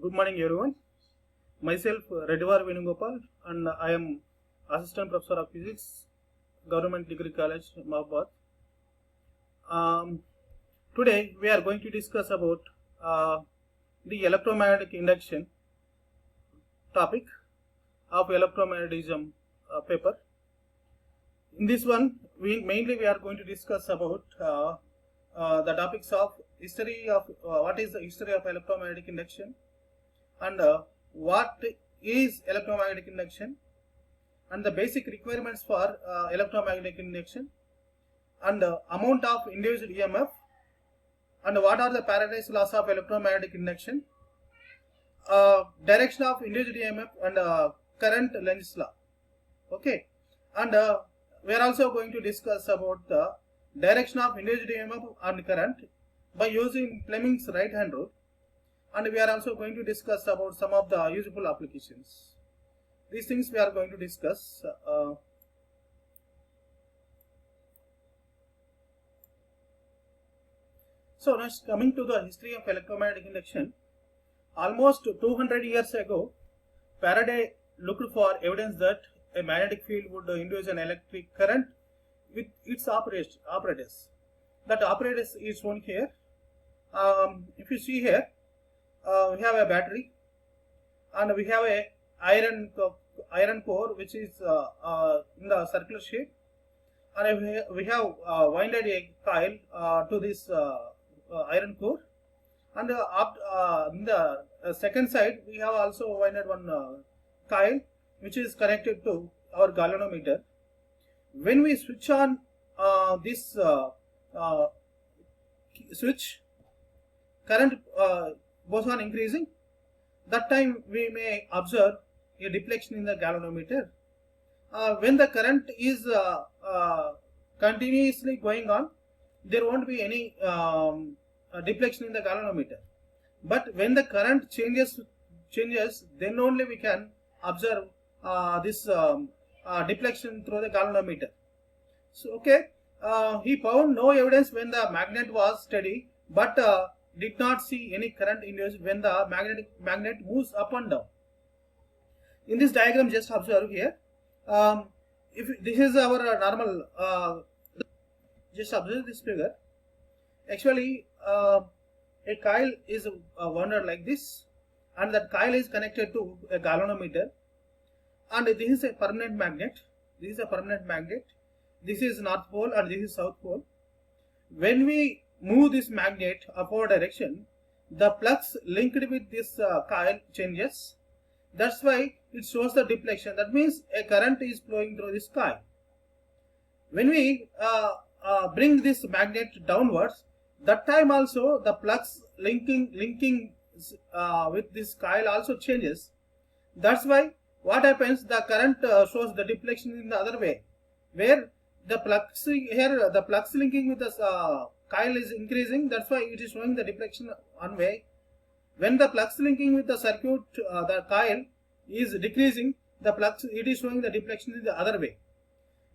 Good morning, everyone. Myself, Reddivar Venugopal, and I am Assistant Professor of Physics, Government Degree College, Mahabad. Today, we are going to discuss about the electromagnetic induction topic of electromagnetism paper. In this one, we are going to discuss about the topics of history of what is the history of electromagnetic induction, and what is electromagnetic induction, and the basic requirements for electromagnetic induction, and amount of induced EMF, and what are the Faraday's laws of electromagnetic induction, direction of induced EMF, and current Lenz's law. Okay, and we are also going to discuss about the direction of induced EMF and current by using Fleming's right hand rule. And we are also going to discuss about some of the useful applications. These things we are going to discuss. So next, coming to the history of electromagnetic induction, almost 200 years ago, Faraday looked for evidence that a magnetic field would induce an electric current with its apparatus. That apparatus is shown here. If you see here, we have a battery, and we have a iron core which is in the circular shape, and we have winded a coil to this iron core, and in the second side we have also winded one coil which is connected to our galvanometer. When we switch on this switch, current goes on increasing. That time we may observe a deflection in the galvanometer. When the current is continuously going on, there won't be any deflection in the galvanometer. But when the current changes, then only we can observe this deflection through the galvanometer. So, okay, he found no evidence when the magnet was steady, but did not see any current induced when the magnet moves up and down. In this diagram, just observe here. If this is our normal, just observe this figure. Actually, a coil is wound like this, and that coil is connected to a galvanometer. And this is a permanent magnet. This is North Pole, and this is South Pole. When we move this magnet upward direction, the flux linked with this coil changes. That's why it shows the deflection. That means a current is flowing through this coil. When we bring this magnet downwards, that time also the flux linking with this coil also changes. That's why what happens, the current shows the deflection in the other way, where the flux here, the flux linking with the coil is increasing. That's why it is showing the deflection one way. When the flux linking with the circuit, the coil is decreasing, it is showing the deflection in the other way.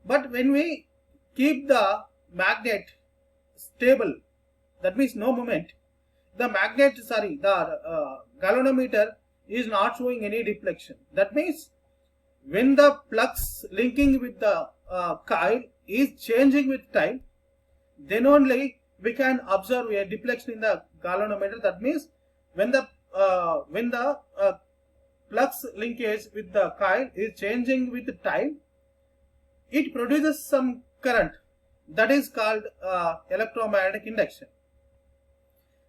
But when we keep the magnet stable, that means no movement, the galvanometer is not showing any deflection. That means when the flux linking with the coil is changing with time, then only we can observe a deflection in the galvanometer. That means when the flux linkage with the coil is changing with time, it produces some current. That is called electromagnetic induction.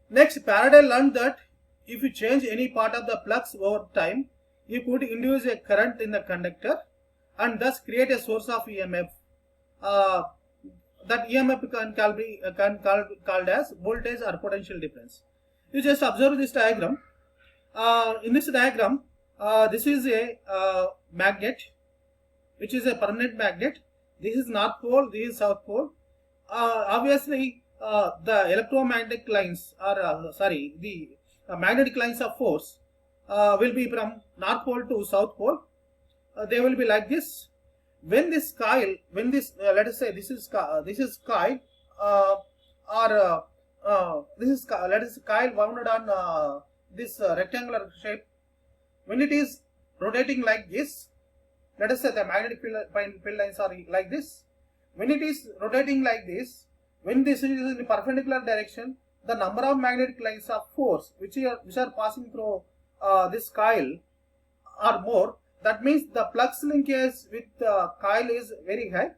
Next, Faraday learned that if you change any part of the flux over time, you could induce a current in the conductor and thus create a source of EMF. That EMF can be called as voltage or potential difference. You just observe this diagram. In this diagram, this is a magnet, which is a permanent magnet. This is North Pole, this is South Pole. Obviously, the electromagnetic lines, or the magnetic lines of force will be from North Pole to South Pole. They will be like this. When this coil, let us say this is coil, or this is let us coil wounded on this rectangular shape, when it is rotating like this, let us say the magnetic field lines are like this. When it is rotating like this, when this is in perpendicular direction, the number of magnetic lines of force which are passing through this coil are more. That means the flux linkage with the coil is very high,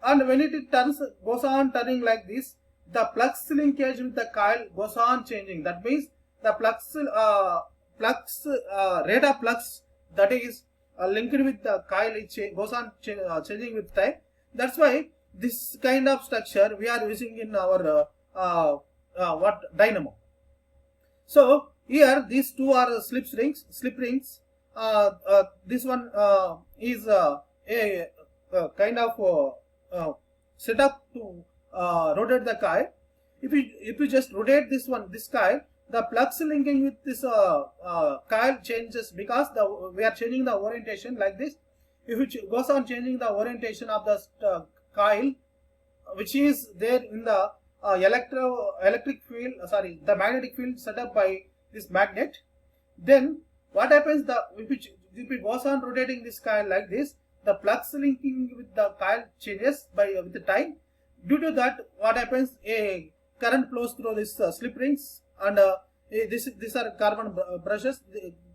and when it goes on turning like this, the flux linkage with the coil goes on changing. That means the rate of flux that is linked with the coil goes on changing with time. That's why this kind of structure we are using in our dynamo. So here these two are slip rings. This one is a kind of setup to rotate the coil. If you just rotate this coil, the flux linking with this coil changes, because we are changing the orientation like this. If it goes on changing the orientation of the coil, which is there in the electric field, the magnetic field set up by this magnet, then what happens? If it goes on rotating this coil like this, the flux linking with the coil changes with the time. Due to that, what happens? A current flows through this slip rings, and these are carbon brushes.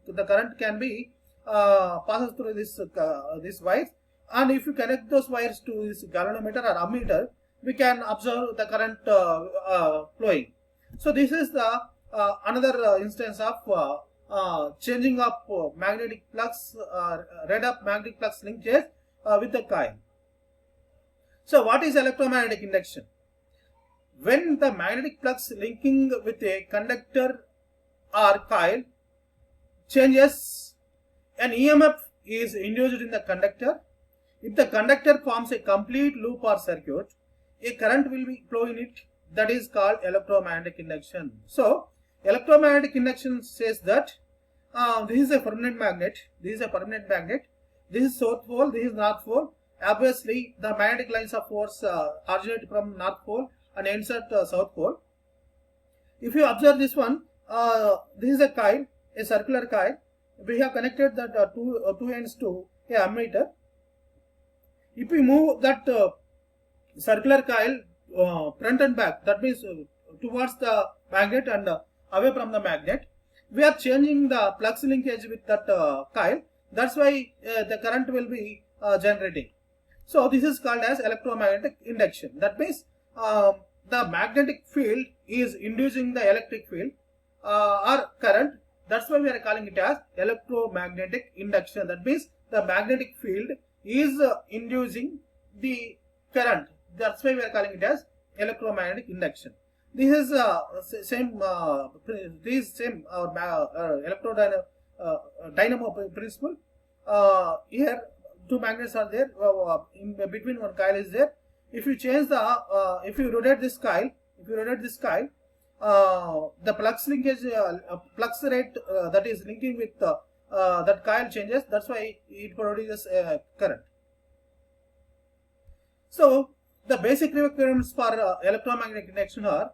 The current can be passes through this wires, and if you connect those wires to this galvanometer or ammeter, we can observe the current flowing. So this is the another instance of changing of magnetic flux, rate of magnetic flux linkage with the coil. So what is electromagnetic induction? When the magnetic flux linking with a conductor or coil changes, an EMF is induced in the conductor. If the conductor forms a complete loop or circuit, a current will be flow in it. That is called electromagnetic induction. So electromagnetic induction says that this is a permanent magnet. This is a permanent magnet. This is south pole. This is north pole. Obviously, the magnetic lines of force originate from north pole and ends at south pole. If you observe this one, this is a coil, a circular coil. We have connected that two ends to a ammeter. If we move that circular coil front and back, that means towards the magnet and away from the magnet, we are changing the flux linkage with that coil. That's why the current will be generating. So this is called as electromagnetic induction. That means the magnetic field is inducing the electric field or current. That's why we are calling it as electromagnetic induction. That means the magnetic field is inducing the current. That's why we are calling it as electromagnetic induction. This is same dynamo principle. Here two magnets are there. In between one coil is there. If you change the, if you rotate this coil, the flux linkage, flux rate that is linking with that coil changes. That's why it produces current. So the basic requirements for electromagnetic induction are: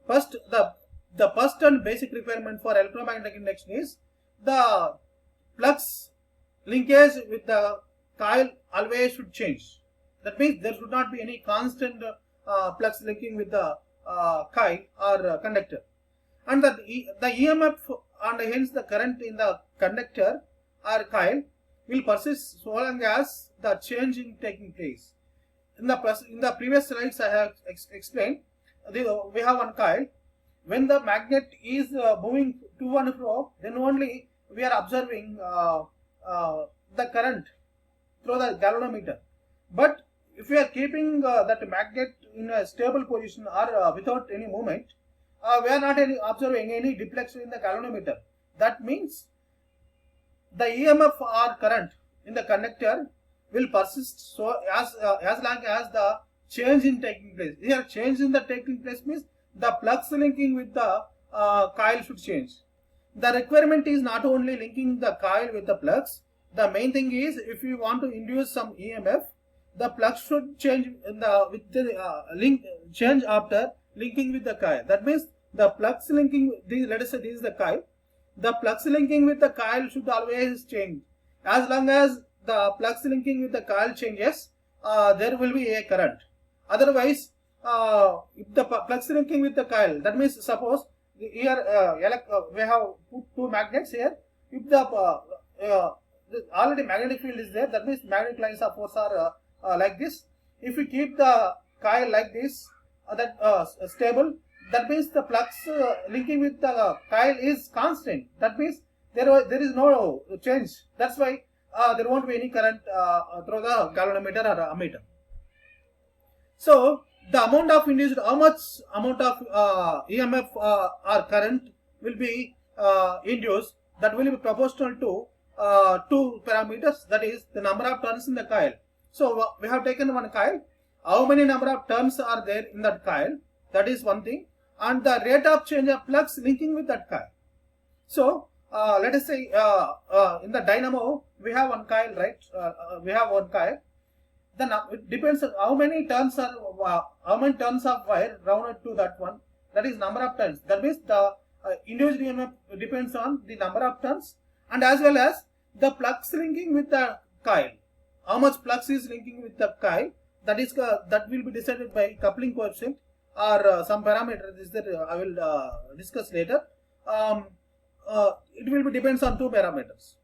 first, the first and basic requirement for electromagnetic induction is the flux linkage with the coil always should change. That means there should not be any constant flux linking with the coil or conductor, and the EMF and hence the current in the conductor or coil will persist so long as the change in taking place. In the previous slides I have explained, we have one coil. When the magnet is moving to and fro, then only we are observing the current through the galvanometer. But if we are keeping that magnet in a stable position or without any movement, we are not observing any deflection in the galvanometer. That means the EMF or current in the conductor will persist so as long as the change in taking place. Here, change in the taking place means the flux linking with the coil should change. The requirement is not only linking the coil with the flux. The main thing is, if you want to induce some EMF, the flux should change in change after linking with the coil. That means the flux linking, let us say this is the coil. the flux linking with the coil should always change. As long as the flux linking with the coil changes, there will be a current. Otherwise, if the flux linking with the coil, that means suppose here we have put two magnets here. If the already magnetic field is there, that means magnetic lines of force are like this. If we keep the coil like this, stable, that means the flux linking with the coil is constant. That means there is no change. That's why there won't be any current through the galvanometer or ammeter. So the amount of induced, how much amount of EMF or current will be induced, that will be proportional to two parameters, that is the number of turns in the coil. So we have taken one coil. How many number of turns are there in that coil? That is one thing, and the rate of change of flux linking with that coil. So let us say in the dynamo we have one coil, right? We have one coil. Then it depends on how many turns of wire rounded to that one. That is number of turns. That means the induced EMF depends on the number of turns and as well as the flux linking with the coil. How much flux is linking with the coil? That will be decided by coupling coefficient or some parameter is there. I will discuss later. It will be depends on two parameters.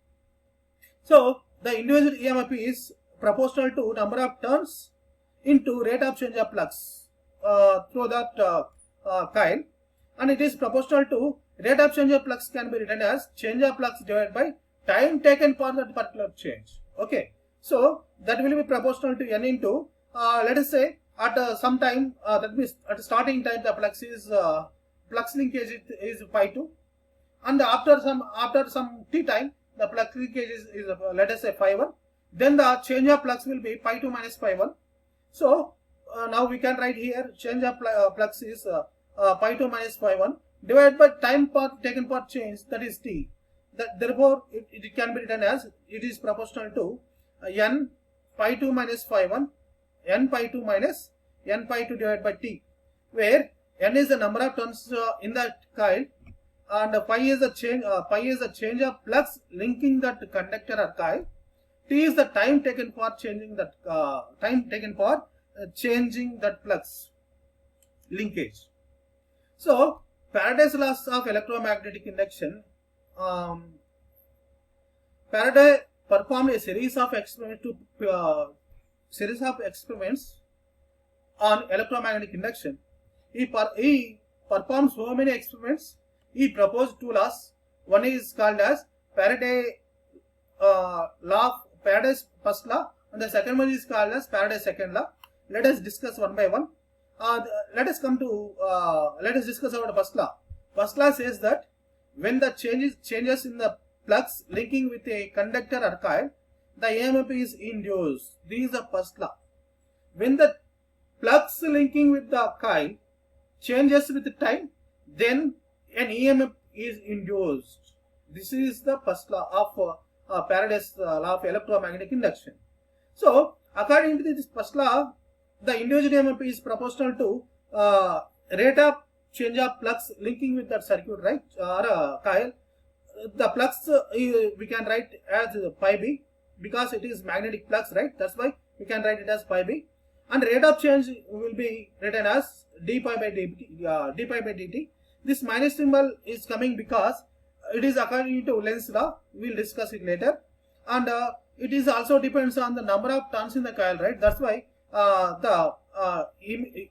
So the induced EMF is proportional to number of turns into rate of change of flux through that coil, and it is proportional to rate of change of flux can be written as change of flux divided by time taken for that particular change. Okay, so that will be proportional to n into let us say at some time, that means at starting time the flux linkage is phi 2, and after some t time the flux linkage is let us say phi 1. Then the change of flux will be pi 2 minus pi 1. So now we can write here change of flux is pi 2 minus pi 1 divided by time taken for change, that is t. Therefore it can be written as it is proportional to n pi 2 minus pi 1, n pi 2 minus n pi 2 divided by t, where n is the number of turns in that coil and pi is the change of flux linking that conductor or coil. T is the time taken for changing that changing that flux linkage. So Faraday's laws of electromagnetic induction. Faraday performed a series of experiments on electromagnetic induction. He performed so many experiments. He proposed two laws. One is called as Faraday's first law, and the second one is called as Faraday's second law. Let us discuss one by one. Let us discuss about the first law. First law says that when the changes in the flux linking with a conductor or coil, the EMF is induced. This is the first law. When the flux linking with the coil changes with time, then an EMF is induced. This is the first law of Faraday's law of electromagnetic induction. So according to this first law, the induced EMF is proportional to rate of change of flux linking with that circuit, right, or coil. The flux we can write as pi b because it is magnetic flux, right? That's why we can write it as pi b, and rate of change will be written as d pi by dt. This minus symbol is coming because it is according to Lenz's law. We will discuss it later, and it is also depends on the number of turns in the coil, right? That's why the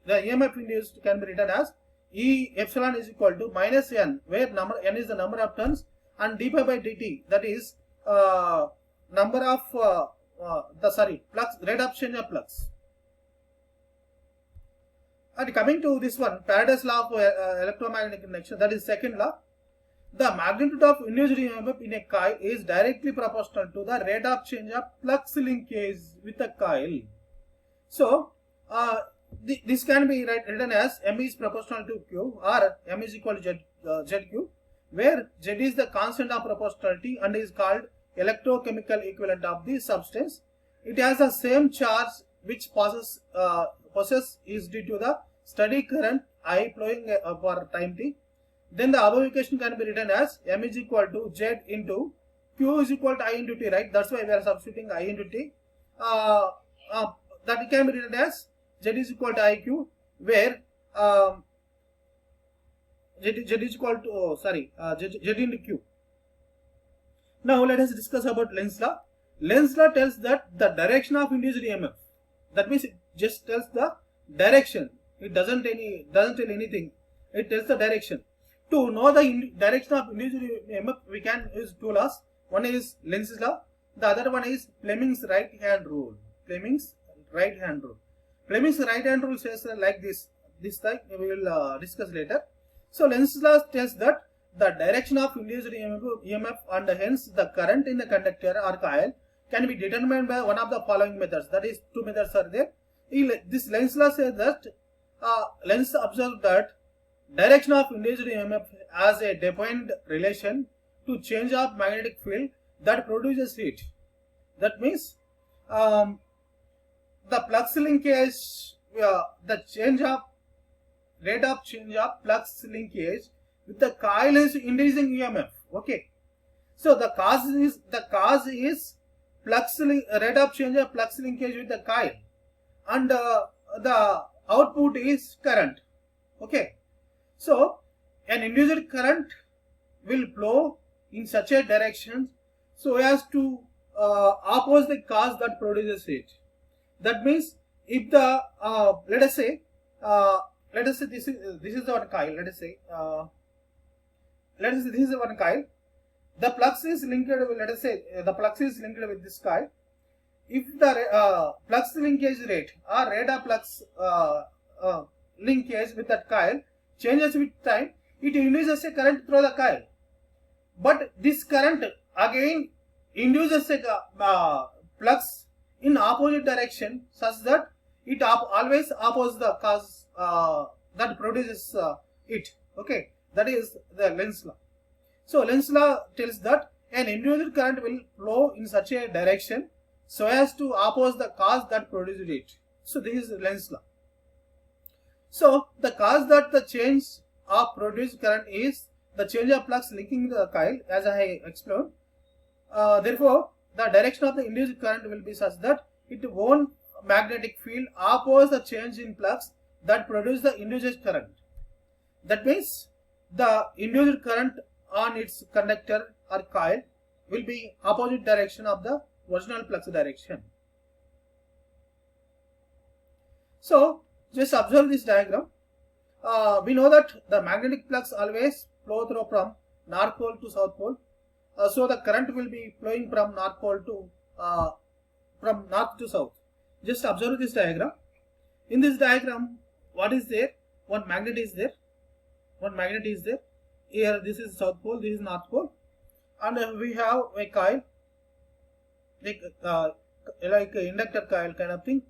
EMF induced can be written as E epsilon is equal to minus n, where n is the number of turns, and d pi by dt, that is number of flux, rate of change of flux. And coming to this one, Faraday's law of electromagnetic induction, that is second law. The magnitude of induced EMF in a coil is directly proportional to the rate of change of flux linkage with the coil. So this can be written as M is proportional to Q, or M is equal to ZQ, where Z is the constant of proportionality and is called electrochemical equivalent of the substance. It has the same charge which possesses is due to the steady current I flowing for time t. then the above equation can be written as m is equal to z into q is equal to I into t, right? That's why we are substituting I into t. That it can be written as z is equal to iq, where z is equal to z into q. Now let us discuss about Lenz law. Lenz law tells that the direction of induced EMF. That means it just tells the direction. It doesn't tell anything. It tells the direction. To know the direction of induced EMF, we can use two laws. One is Lenz's law. The other one is Fleming's right hand rule. Fleming's right hand rule. Fleming's right hand rule says like this. This type we will discuss later. So Lenz's law tells that the direction of induced EMF and hence the current in the conductor or coil can be determined by one of the following methods. That is, two methods are there. This Lenz law says that Lenz observed that direction of induced EMF has a defined relation to change of magnetic field that produces heat. That means the flux linkage, the change of rate of change of flux linkage with the coil is inducing EMF. Okay, so the cause is flux rate of change of flux linkage with the coil, and the output is current. Okay, so an induced current will flow in such a direction so as to oppose the cause that produces it. That means if the let us say this is one coil. Let us say this is one coil. The flux is linked with, let us say the flux is linked with this coil. If the flux linkage rate or rate of flux linkage with that coil changes with time, it induces a current through the coil. But this current again induces a flux in opposite direction such that it always opposes the cause that produces it. Okay, that is the Lenz law. So Lenz law tells that an induced current will flow in such a direction so as to oppose the cause that produced it. So this is Lenz law. So the cause that the change of produced current is the change of flux linking the coil, as I explained. Therefore, the direction of the induced current will be such that it won't magnetic field oppose the change in flux that produce the induced current. That means the induced current on its conductor or coil will be opposite direction of the original flux direction. So just observe this diagram. We know that the magnetic flux always flow through from north pole to south pole. So the current will be flowing from north pole to from north to south. Just observe this diagram. In this diagram, what is there? One magnet is there. One magnet is there. Here this is south pole, this is north pole, and we have a coil, like a inductor coil kind of thing,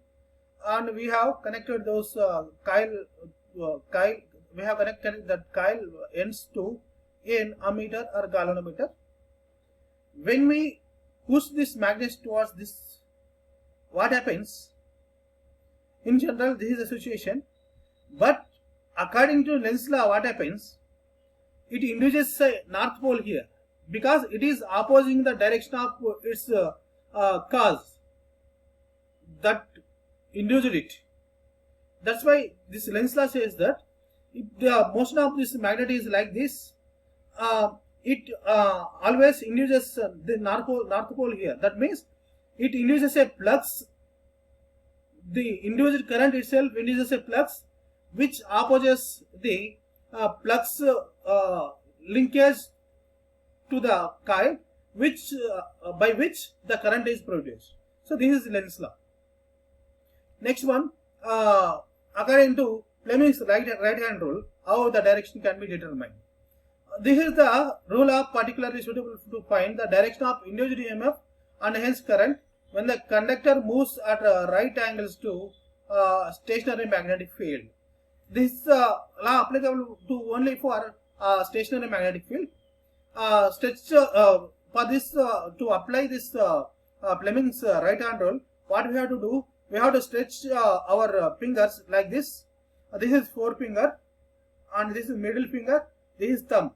and we have connected those coil. We have connected that coil ends to an ammeter or galvanometer. When we push this magnet towards this, what happens? In general, this is the situation, but according to Lenz law, what happens? It induces a north pole here because it is opposing the direction of its cause that induced it. That's why this Lenz law says that if the motion of this magnet is like this, it always induces the north pole here. That means it induces a flux. The induced current itself induces a flux which opposes the flux linkage to the coil, which by which the current is produced. So this is Lenz law. Next one, according to Fleming's right hand rule, how the direction can be determined. This is the rule of particularly suitable to find the direction of induced EMF and hence current when the conductor moves at right angles to stationary magnetic field. This law applicable to only for stationary magnetic field. For this to apply this Fleming's right hand rule, what we have to do? We have to stretch our fingers like this. This is forefinger, and this is middle finger, this is thumb,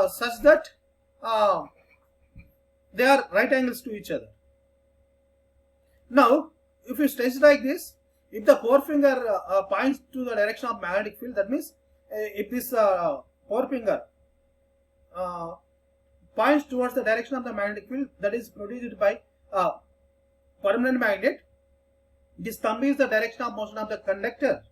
such that they are right angles to each other. Now, if you stretch like this, if the forefinger points to the direction of magnetic field, that means if this forefinger points towards the direction of the magnetic field that is produced by permanent magnet, this thumb is the direction of motion of the conductor.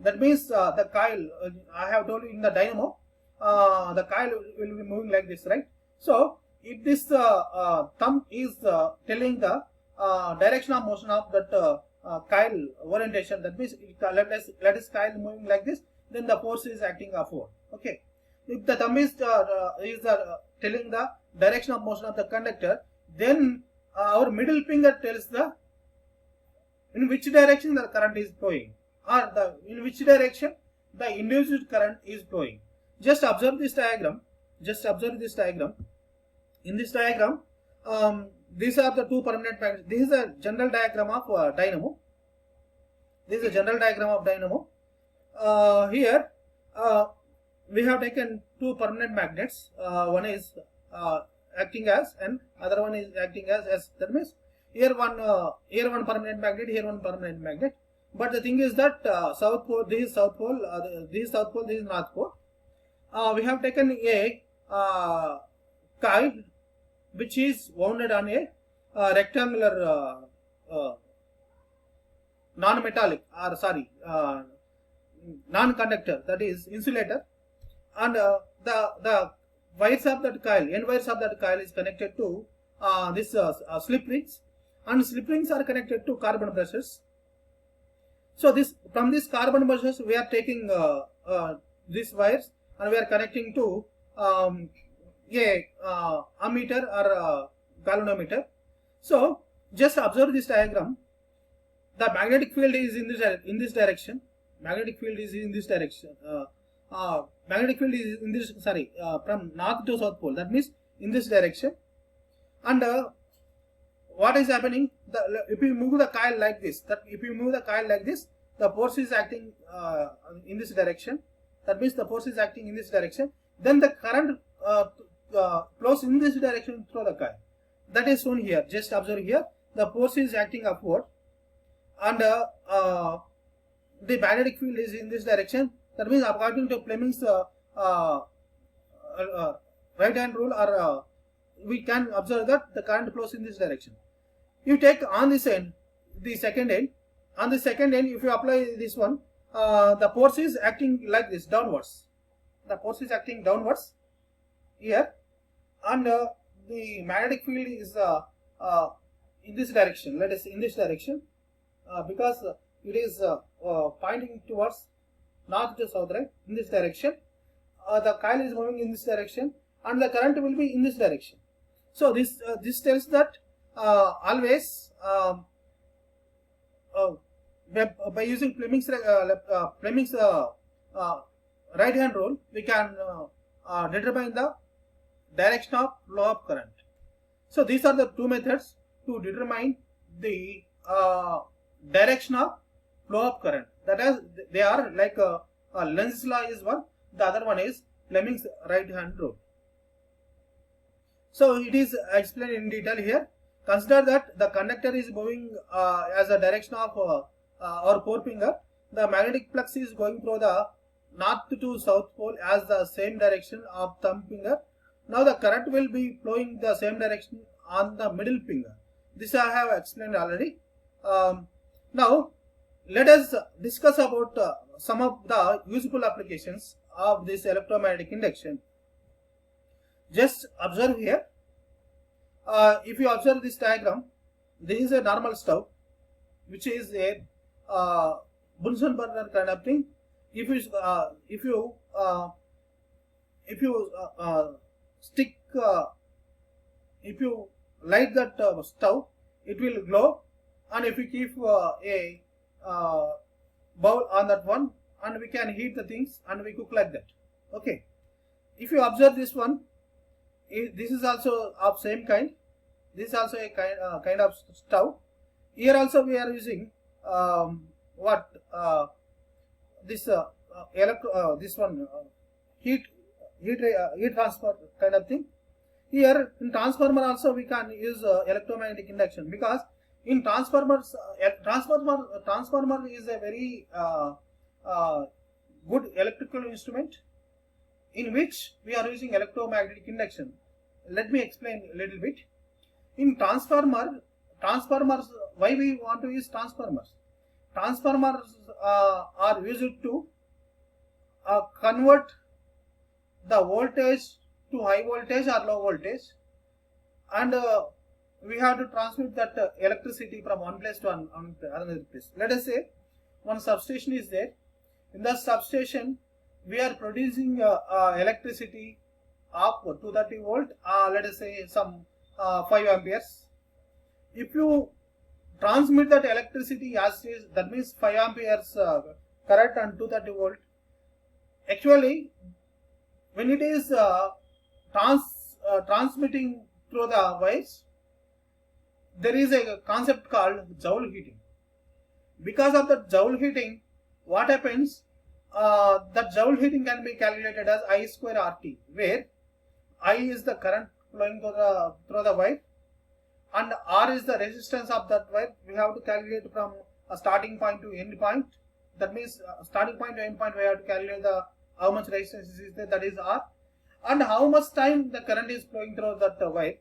That means the coil, I have told you in the dynamo, the coil will be moving like this, right? So, if this thumb is telling the direction of motion of that coil orientation, that means let us coil moving like this, then the force is acting upward. Okay. If the thumb is telling the direction of motion of the conductor, then our middle finger tells the in which direction the current is flowing, or in which direction the induced current is flowing. Just observe this diagram. In this diagram, these are the two permanent magnets. This is a general diagram of dynamo. Here we have taken two permanent magnets. One is acting as, and other one is acting as. That means here one permanent magnet, here one permanent magnet. But the thing is that south pole, this is south pole, this is south pole, this is north pole. We have taken a coil which is wounded on a rectangular non-metallic, or sorry, non-conductor, that is insulator, and the wires of that coil, end wires of that coil is connected to this slip rings, and slip rings are connected to carbon brushes. So from this carbon brushes we are taking these wires and we are connecting to a ammeter or galvanometer. So just observe this diagram. The magnetic field is in this direction. Magnetic field is in this direction. Magnetic field is in this, from north to south pole. That means in this direction. And what is happening? If you move the coil like this, the force is acting in this direction. That means the force is acting in this direction. Then the current flows in this direction through the coil. That is shown here. Just observe here. The force is acting upward, and the magnetic field is in this direction. That means according to Fleming's right hand rule, or we can observe that the current flows in this direction. You take on this end, the second end. On the second end, if you apply this one, the force is acting like this, downwards. The force is acting downwards here, and the magnetic field is in this direction. Let us in this direction, because it is pointing towards north to south, right? In this direction, the coil is moving in this direction, and the current will be in this direction. So this tells that always by using Fleming's right hand rule, we can determine the direction of flow of current. So these are the two methods to determine the direction of flow of current. That is, they are like Lenz's law is one, the other one is Fleming's right hand rule. So it is explained in detail here. Consider that the conductor is moving as a direction of our forefinger. The magnetic flux is going through the north to south pole as the same direction of thumb finger. Now the current will be flowing the same direction on the middle finger. This I have explained already. Now let us discuss about some of the useful applications of this electromagnetic induction. Just observe here. If you observe this diagram, this is a normal stove, which is a Bunsen burner kind of thing. If you light that stove, it will glow, and if you keep a bowl on that one, and we can heat the things and we cook like that. Okay. If you observe this one, this is also of same kind. This is also a kind of stove. Here also we are using this one heat transfer kind of thing. Here in transformer also we can use electromagnetic induction, because in transformers, transformer is a very good electrical instrument in which we are using electromagnetic induction. Let me explain a little bit. In transformers, why we want to use transformers? Transformers are used to convert the voltage to high voltage or low voltage, and we have to transmit that electricity from one place to another place. Let us say one substation is there. In the substation, we are producing electricity of 230 volt, let us say some 5 amperes. If you transmit that electricity as is, that means 5 amperes current and 230 volt. Actually, when it is transmitting through the wires, there is a concept called Joule heating. Because of the Joule heating, what happens? That Joule heating can be calculated as I square RT, where I is the current flowing through the wire, and R is the resistance of that wire. We have to calculate from a starting point to end point. That means starting point to end point, we have to calculate the how much resistance is there, that is R, and how much time the current is flowing through that wire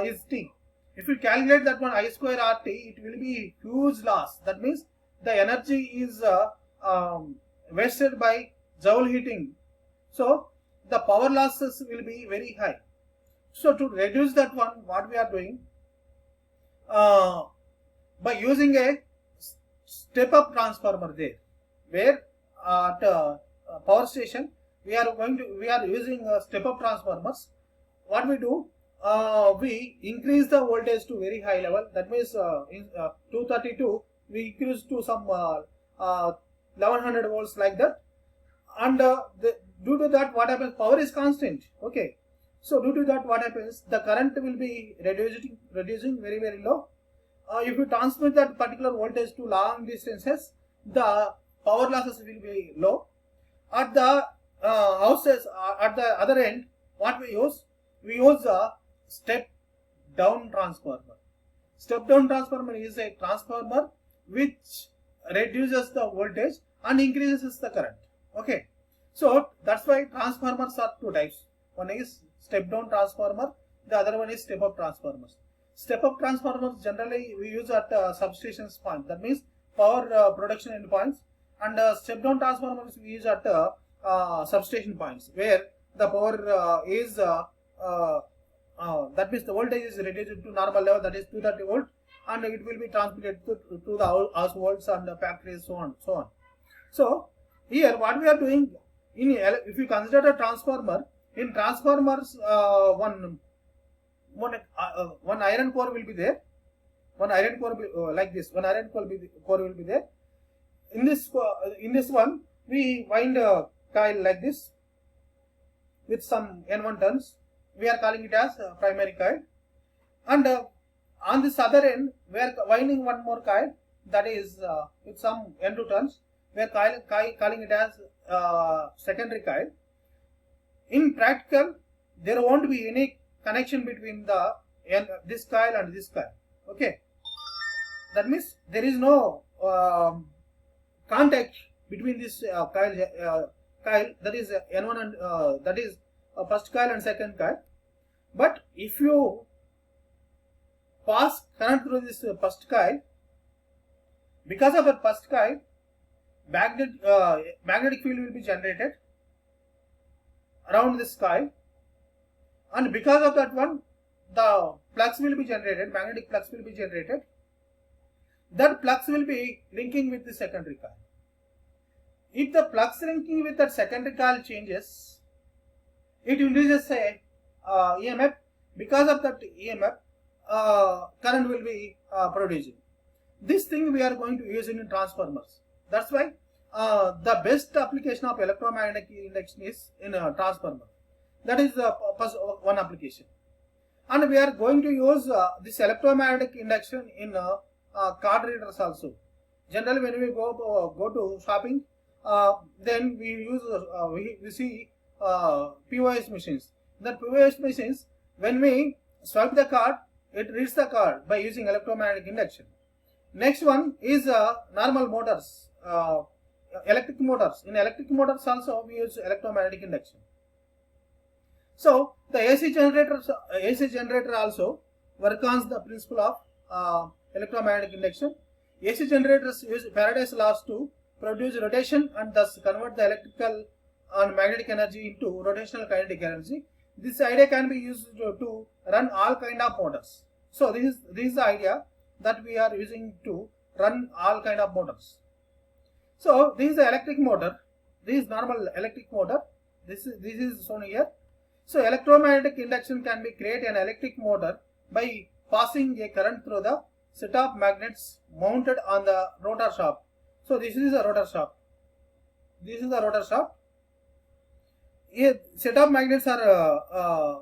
is T. If you calculate that one I square RT, it will be huge loss. That means the energy is wasted by Joule heating. So the power losses will be very high. So to reduce that one, what we are doing, by using a step-up transformer there, where at power station we are using step-up transformers. What we do, we increase the voltage to very high level. That means in 232 we increase to some 1100 volts like that, and due to that what happens, power is constant. Okay, so due to that what happens, the current will be reducing very low. If you transmit that particular voltage to long distances, the power losses will be low. At the houses, at the other end, what we use a step down transformer. Step down transformer is a transformer which reduces the voltage and increases the current. Okay, so that's why transformers are two types. One is step down transformer, the other one is step up transformers. Step up transformers generally we use at substations point, that means power production endpoints, and step down transformers we use at substation points, where the power is that means the voltage is reduced to normal level, that is 230 volt, and it will be transmitted to the households and the factories, so on. So here what we are doing, if you consider a transformer, in transformers one iron core will be there. One iron core like this. One iron core will be there. In this one, we wind a coil like this with some N1 turns. We are calling it as primary coil. And on this other end, we are winding one more coil, that is with some N2 turns. We are calling it as secondary coil. In practical, there won't be any connection between this coil and this coil. Okay, that means there is no contact between this coil, that is N1 and that is first coil and second coil. But if you pass current through this first coil, because of the first coil, magnetic field will be generated around this coil, and because of that one, the flux will be generated, magnetic flux will be generated. That flux will be linking with the secondary coil. If the flux linking with that secondary coil changes, it induces a EMF. Because of that EMF, current will be producing. This thing we are going to use in transformers. That's why the best application of electromagnetic induction is in a transformer. That is the one application. And we are going to use this electromagnetic induction in card readers also. Generally, when we go to shopping, then we use we see POS machines. That POS machines, when we swipe the card, it reads the card by using electromagnetic induction. Next one is normal motors, electric motors. In electric motors also we use electromagnetic induction. So the AC generator also work on the principle of electromagnetic induction. AC generators use Faraday's laws to produce rotation and thus convert the electrical and magnetic energy into rotational kinetic energy. This idea can be used to run all kind of motors. So this is the idea that we are using to run all kind of motors. So this is the electric motor. This is normal electric motor. This is shown here. So electromagnetic induction can be create an electric motor by passing a current through the set of magnets mounted on the rotor shaft. So this is a rotor shaft. This is the rotor shaft. A set of magnets are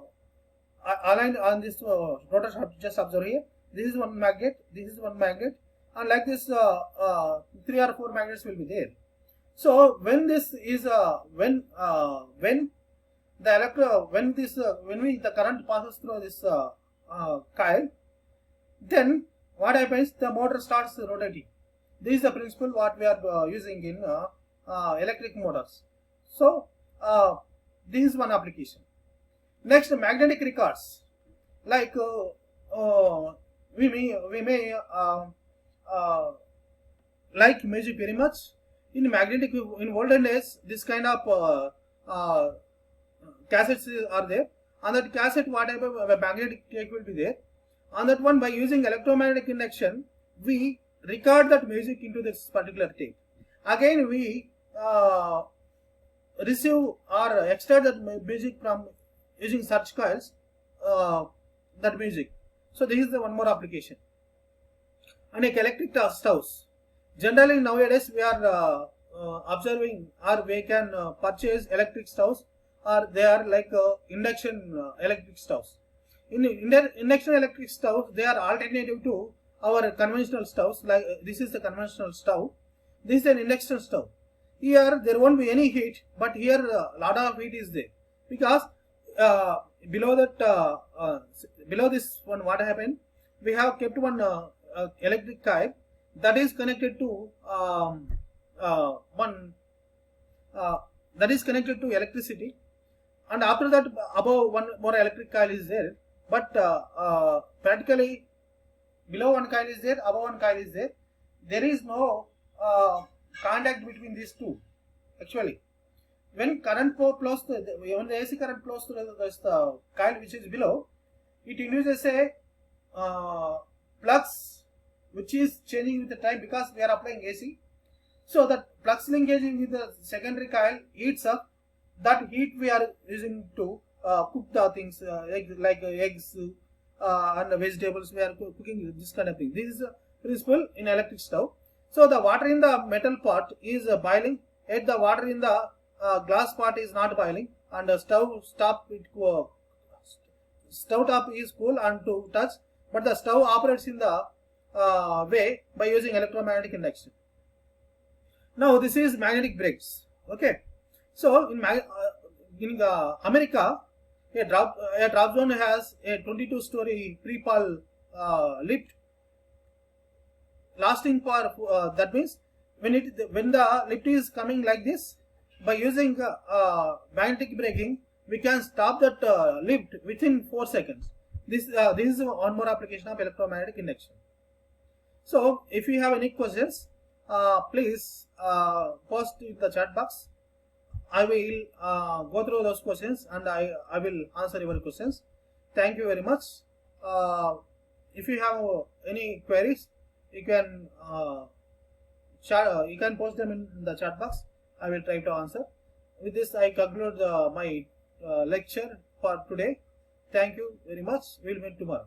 aligned on this rotor shaft. Just observe here. This is one magnet. This is one magnet, and like this, 3 or 4 magnets will be there. So when this is when the current passes through this coil, then what happens? The motor starts rotating. This is the principle what we are using in electric motors. So this is one application. Next, magnetic records. Like we may like music very much. In olden days, this kind of cassettes are there. On that cassette, whatever a magnetic tape will be there. On that one, by using electromagnetic induction, we record that music into this particular tape. Again, we receive or extract that music from using search coils, that music. So this is the one more application. And electric stoves. Generally nowadays we are observing, or we can purchase electric stoves, or they are like induction electric stoves. In induction electric stoves, they are alternative to our conventional stoves. Like this is the conventional stove. This is an induction stove. Here there won't be any heat, but here a lot of heat is there, because below this one, what happened? We have kept one electric coil that is connected to electricity, and after that above one more electric coil is there, but practically below one coil is there, above one coil is there. There is no contact between these two. Actually, when current flows when the AC current flows through the coil which is below, it induces a flux which is changing with the time, because we are applying AC. So that flux linkage with the secondary coil heats up. That heat we are using to cook the things like eggs and vegetables. We are cooking this kind of thing. This is the principle in electric stove. So the water in the metal pot is boiling, yet the water in the glass pot is not boiling, and the stove top is cool and to touch, but the stove operates in the way by using electromagnetic induction. Now this is magnetic brakes. Okay, so in America, a drop zone has a 22-story pre-pal lift, lasting for that means when the lift is coming like this, by using magnetic braking, we can stop that lift within 4 seconds. This is one more application of electromagnetic induction. So if you have any questions, please post in the chat box. I will go through those questions and I will answer your questions. Thank you very much. If you have any queries, you can post them in the chat box. I will try to answer. With this, I conclude my lecture for today. Thank you very much. We will meet tomorrow.